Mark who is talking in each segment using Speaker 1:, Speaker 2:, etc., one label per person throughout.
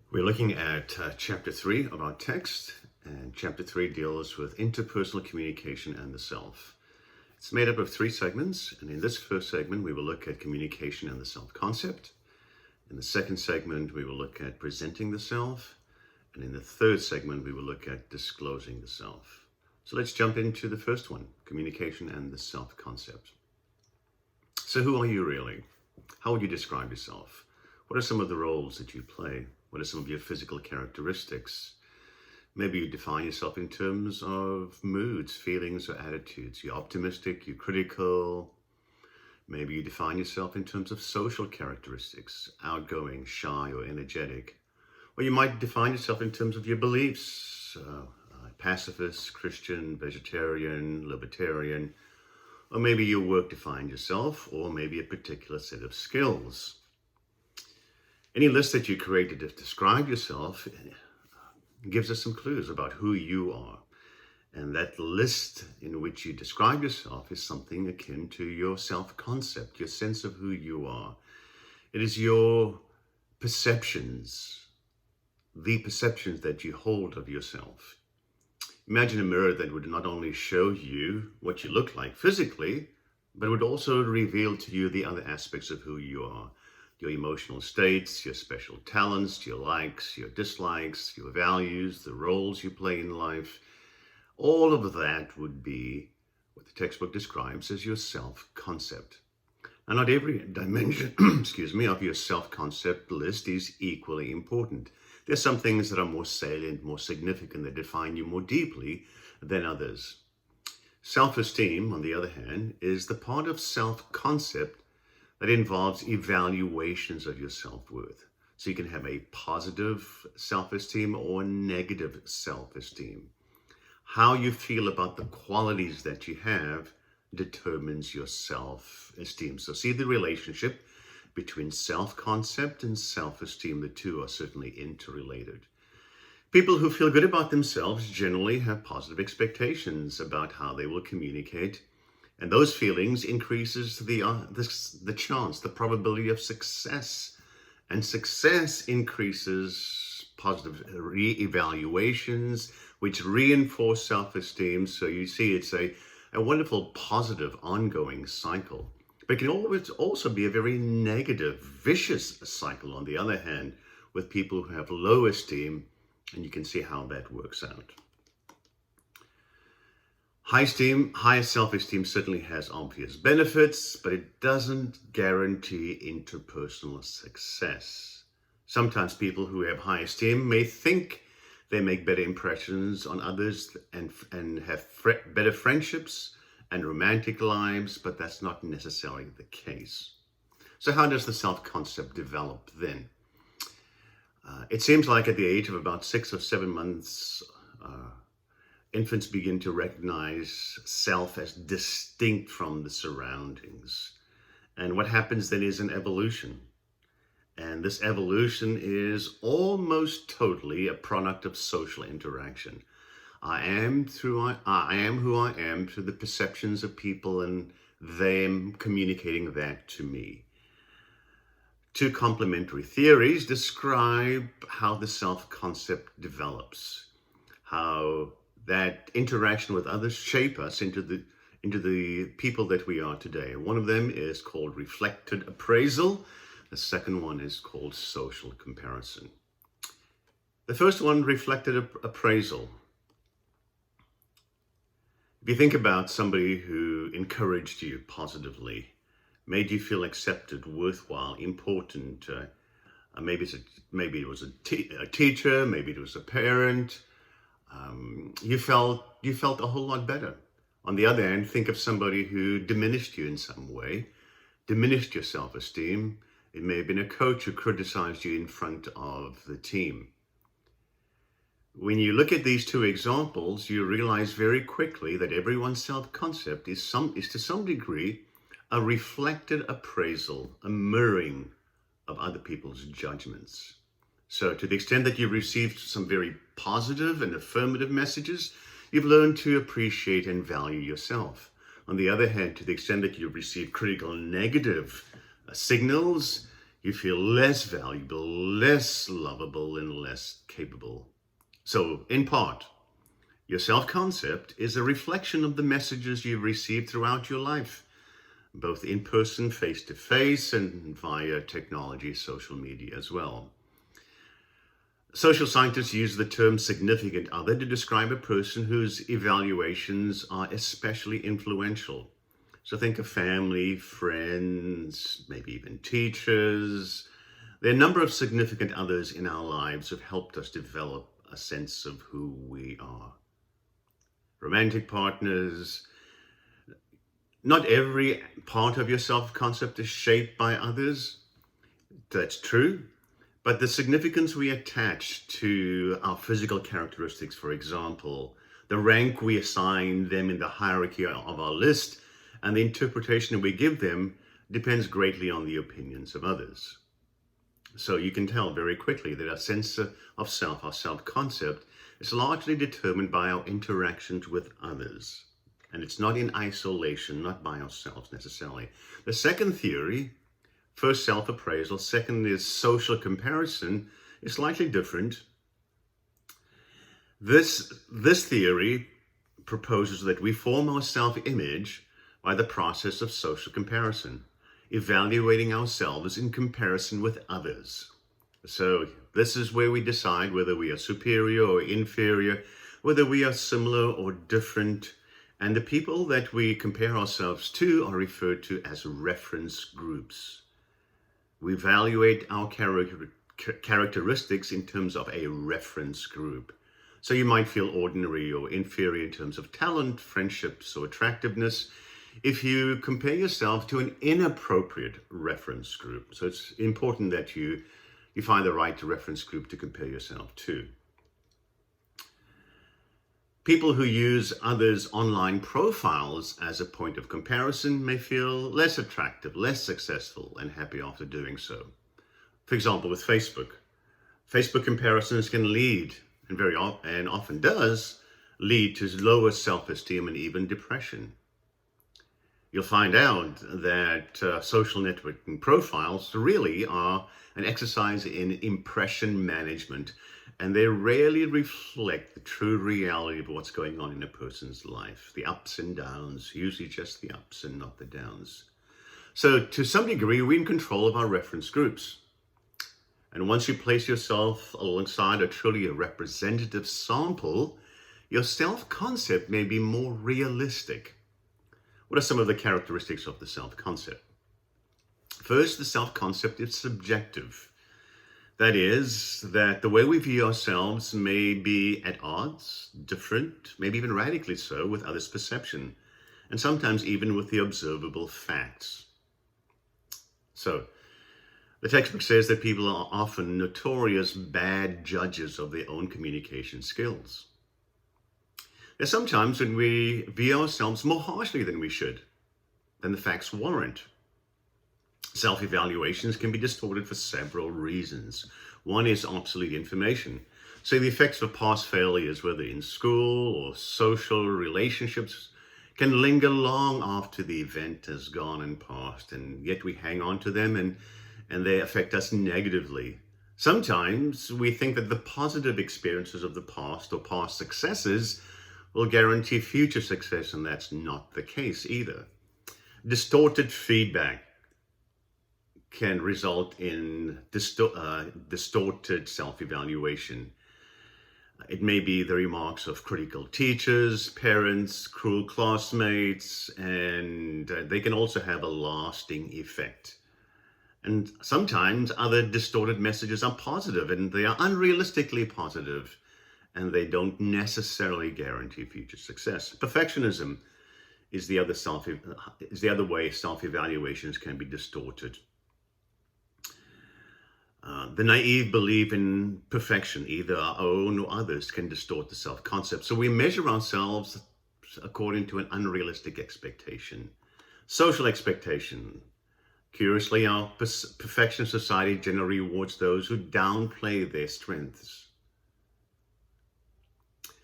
Speaker 1: We're looking at chapter 3 of our text, and chapter 3 deals with interpersonal communication and the self. It's made up of 3 segments, and in this first segment, we will look at communication and the self concept. In the second segment, we will look at presenting the self, and in the third segment, we will look at disclosing the self. So let's jump into the first one, communication and the self concept. So who are you really? How would you describe yourself? What are some of the roles that you play? What are some of your physical characteristics? Maybe you define yourself in terms of moods, feelings, or attitudes. You're optimistic, you're critical. Maybe you define yourself in terms of social characteristics, outgoing, shy, or energetic. Or you might define yourself in terms of your beliefs, pacifist, Christian, vegetarian, libertarian. Or maybe your work defined yourself, or maybe a particular set of skills. Any list that you create to describe yourself gives us some clues about who you are. And that list in which you describe yourself is something akin to your self-concept, your sense of who you are. It is your perceptions, the perceptions that you hold of yourself. Imagine a mirror that would not only show you what you look like physically, but would also reveal to you the other aspects of who you are. Your emotional states, your special talents, your likes, your dislikes, your values, the roles you play in life. All of that would be what the textbook describes as your self-concept. Now, not every dimension, of your self-concept list is equally important. There's some things that are more salient, more significant, that define you more deeply than others. Self-esteem, on the other hand, is the part of self-concept that involves evaluations of your self-worth. So you can have a positive self-esteem or negative self-esteem. How you feel about the qualities that you have determines your self-esteem. So see the relationship between self-concept and self-esteem. The two are certainly interrelated. People who feel good about themselves generally have positive expectations about how they will communicate. And those feelings increases the chance, the probability of success. And success increases positive re-evaluations, which reinforce self-esteem. So you see, it's a wonderful, positive, ongoing cycle. But it can always also be a very negative, vicious cycle, on the other hand, with people who have low esteem, and you can see how that works out. High self-esteem certainly has obvious benefits, but it doesn't guarantee interpersonal success. Sometimes people who have high esteem may think they make better impressions on others and have better friendships and romantic lives, but that's not necessarily the case. So how does the self-concept develop then? It seems like at the age of about 6 or 7 months, infants begin to recognize self as distinct from the surroundings. And what happens then is an evolution. And this evolution is almost totally a product of social interaction. I am who I am through the perceptions of people and them communicating that to me. 2 complementary theories describe how the self-concept develops, how that interaction with others shape us into the people that we are today. One of them is called reflected appraisal. The second one is called social comparison. The first one, reflected appraisal. If you think about somebody who encouraged you positively, made you feel accepted, worthwhile, important, maybe it was a teacher, maybe it was a parent, you felt a whole lot better. On the other hand, think of somebody who diminished you in some way, diminished your self-esteem. It may have been a coach who criticized you in front of the team. When you look at these 2 examples, you realize very quickly that everyone's self-concept is to some degree a reflected appraisal, a mirroring of other people's judgments. So to the extent that you've received some very positive and affirmative messages, you've learned to appreciate and value yourself. On the other hand, to the extent that you've received critical and negative signals, You feel less valuable, less lovable, and less capable. So, in part, your self-concept is a reflection of the messages you've received throughout your life, both in person, face-to-face, and via technology, social media as well. Social scientists use the term significant other to describe a person whose evaluations are especially influential. So think of family, friends, maybe even teachers. There are a number of significant others in our lives who have helped us develop a sense of who we are. Romantic partners. Not every part of your self-concept is shaped by others. That's true. But the significance we attach to our physical characteristics, for example, the rank we assign them in the hierarchy of our list, and the interpretation we give them depends greatly on the opinions of others. So you can tell very quickly that our sense of self, our self-concept, is largely determined by our interactions with others. And it's not in isolation, not by ourselves necessarily. The second theory, first self-appraisal, second is social comparison, is slightly different. This theory proposes that we form our self-image by the process of social comparison, evaluating ourselves in comparison with others. So this is where we decide whether we are superior or inferior, whether we are similar or different, and the people that we compare ourselves to are referred to as reference groups. We evaluate our characteristics in terms of a reference group. So you might feel ordinary or inferior in terms of talent, friendships, or attractiveness if you compare yourself to an inappropriate reference group. So it's important that you find the right reference group to compare yourself to. People who use others' online profiles as a point of comparison may feel less attractive, less successful, and happy after doing so. For example, with Facebook. Facebook comparisons can lead, and often does, lead to lower self-esteem and even depression. You'll find out that social networking profiles really are an exercise in impression management, and they rarely reflect the true reality of what's going on in a person's life. The ups and downs, usually just the ups and not the downs. So to some degree, we're in control of our reference groups. And once you place yourself alongside a truly representative sample, your self-concept may be more realistic. What are some of the characteristics of the self-concept? First, the self-concept is subjective. That is, that the way we view ourselves may be at odds, different, maybe even radically so, with others' perception, and sometimes even with the observable facts. So, the textbook says that people are often notorious bad judges of their own communication skills. There's sometimes when we view ourselves more harshly than we should, than the facts warrant. Self-evaluations can be distorted for several reasons. One is obsolete information. So the effects of past failures, whether in school or social relationships, can linger long after the event has gone and passed, and yet we hang on to them and they affect us negatively. Sometimes we think that the positive experiences of the past or past successes will guarantee future success, and that's not the case either. Distorted feedback can result in distorted self-evaluation. It may be the remarks of critical teachers, parents, cruel classmates, and they can also have a lasting effect. And sometimes other distorted messages are positive, and they are unrealistically positive, and they don't necessarily guarantee future success. Perfectionism is the other way self-evaluations can be distorted. The naive belief in perfection, either our own or others, can distort the self-concept. So we measure ourselves according to an unrealistic expectation. Social expectation. Curiously, our perfectionist society generally rewards those who downplay their strengths.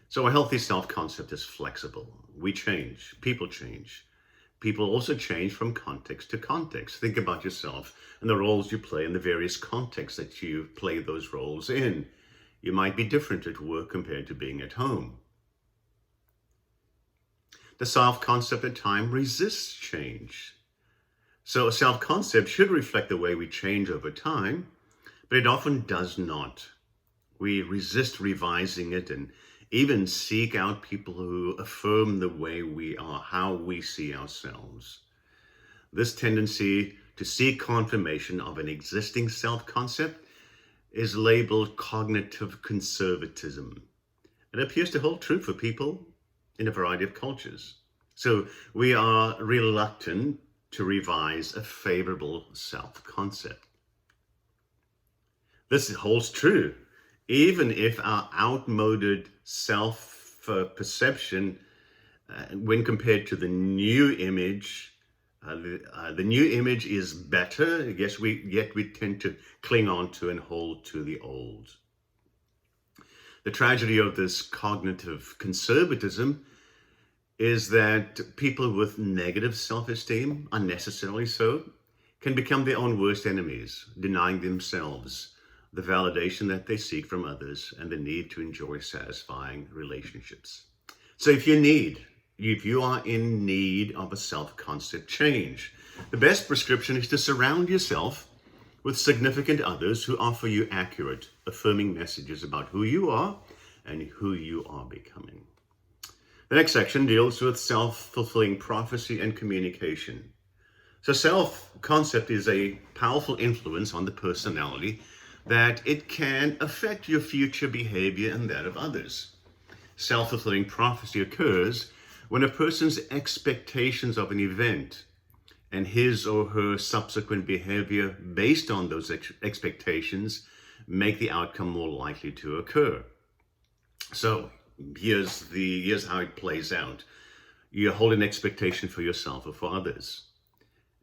Speaker 1: So a healthy self-concept is flexible. We change. People change. people also change from context to context. Think about yourself and the roles you play in the various contexts that you play those roles in. You might be different at work compared to being at home. The self-concept at times resists change. So a self-concept should reflect the way we change over time, but it often does not. We resist revising it and even seek out people who affirm the way we are, how we see ourselves. This tendency to seek confirmation of an existing self-concept is labeled cognitive conservatism. It appears to hold true for people in a variety of cultures. So we are reluctant to revise a favorable self-concept. This holds true even if our outmoded self-perception, when compared to the new image, the new image is better, yet we tend to cling on to and hold to the old. The tragedy of this cognitive conservatism is that people with negative self-esteem, unnecessarily so, can become their own worst enemies, denying themselves the validation that they seek from others and the need to enjoy satisfying relationships. So if you are in need of a self-concept change, the best prescription is to surround yourself with significant others who offer you accurate, affirming messages about who you are and who you are becoming. The next section deals with self-fulfilling prophecy and communication. So self-concept is a powerful influence on the personality that it can affect your future behavior and that of others. Self-fulfilling prophecy occurs when a person's expectations of an event and his or her subsequent behavior based on those expectations make the outcome more likely to occur. So here's how it plays out. You hold an expectation for yourself or for others,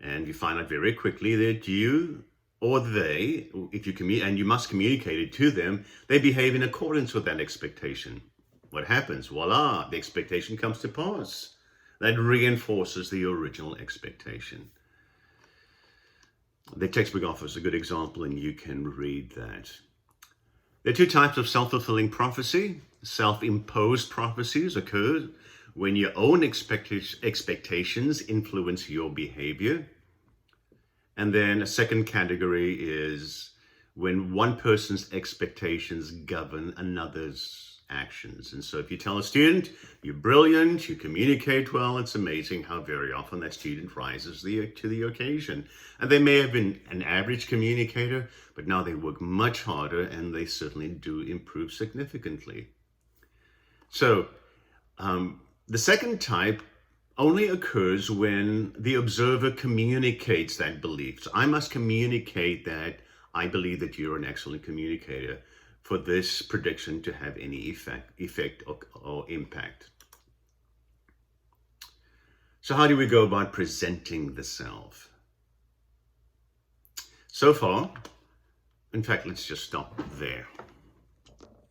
Speaker 1: and you find out very quickly that you or they, and you must communicate it to them, they behave in accordance with that expectation. What happens? Voila, the expectation comes to pass. That reinforces the original expectation. The textbook offers a good example, and you can read that. There are two types of self-fulfilling prophecy. Self-imposed prophecies occur when your own expectations influence your behavior. And then a second category is when one person's expectations govern another's actions. And so if you tell a student, you're brilliant, you communicate well, it's amazing how very often that student rises to the occasion. And they may have been an average communicator, but now they work much harder and they certainly do improve significantly. So the second type only occurs when the observer communicates that belief. So I must communicate that I believe that you're an excellent communicator for this prediction to have any effect or impact. So how do we go about presenting the self? So far, in fact, let's just stop there.